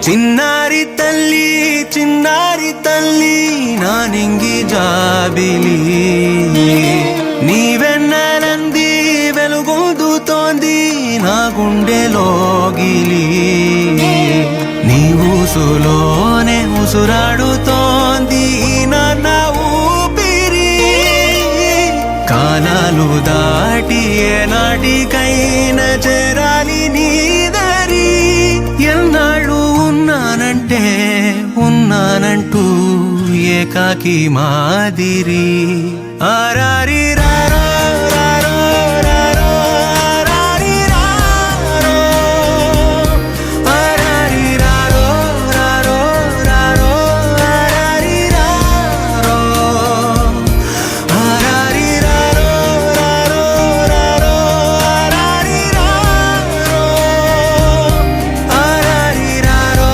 చిన్నారి తల్లి నానింగి జాబిలి నీవెన్నెలంది వెలుగొందుతోంది నా గుండెలోగిలి నీ ఊసులోనే ఉసురాడుతోంది నా ఊపిరి కాలాలు దాటి ఏనాటికైనా చేరాలి నీ దరి ఎన్నాళ్ళు ఉన్నానంటూ ఏకాకి మాదిరి ఆరారి రారో రారో రారో ఆరారి రారో ఆరారి రారో రారో రారో ఆరారి రారో ఆరారి రారో రారో రారో ఆరారి రారో ఆరారి రారో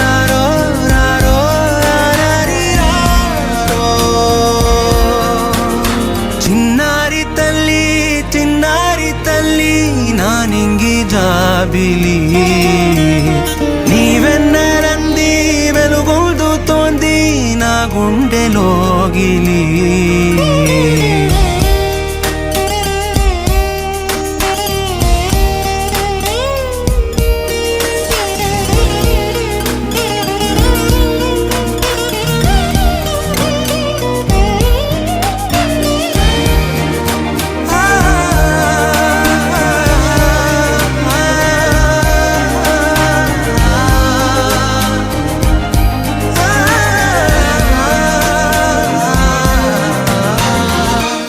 రారో రారో ఆరారి రారో చిన్నారి తల్లి నానింగి జాబిలి నీవెన్నెలంది వెలుగొందుతోంది నా గుండెలోగిలి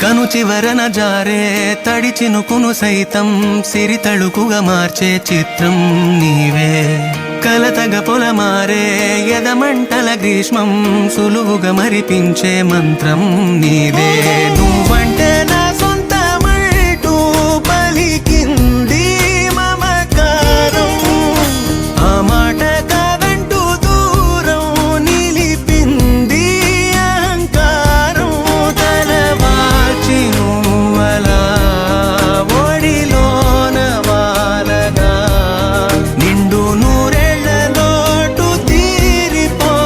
కను చివరన జారే తడి చినుకును సైతం సిరి తళుకుగా మార్చే చిత్రం నీవే కలతగ పొలమారే ఎదమంటల గ్రీష్మం సులువుగా మరిపించే మంత్రం నీదే నువ్వంటే నా సొంతమంటూ పలికింది మమకారం ఆ మాట కాదంటూ దూరం నిలిపింది అహంకారం తలవాల్చి నువ్వలా ఒడిలోన వాలగా నిండు నూరేళ్ల లోటు తీరిపోదదే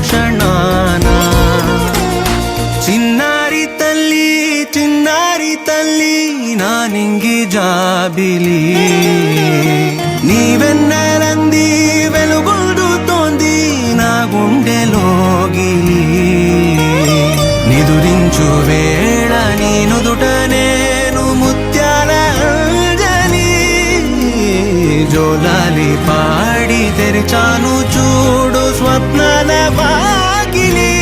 క్షణాన చిన్నారి తల్లి నానింగి జాబిలి నీవెన్నెలంది వెలుగొందుతోంది నా గుండెలోగిలి నిదురించు వేళ నీ నుదుట నేను ముత్యాల అంజలి జోలాలి పాడి తెరిచాను చూడు స్వప్నాల వాకిలి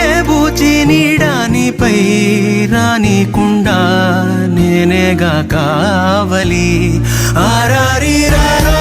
ఏ బూచి నీడానిపై రానికుండా నేనేగా కావలి ఆరారి రారో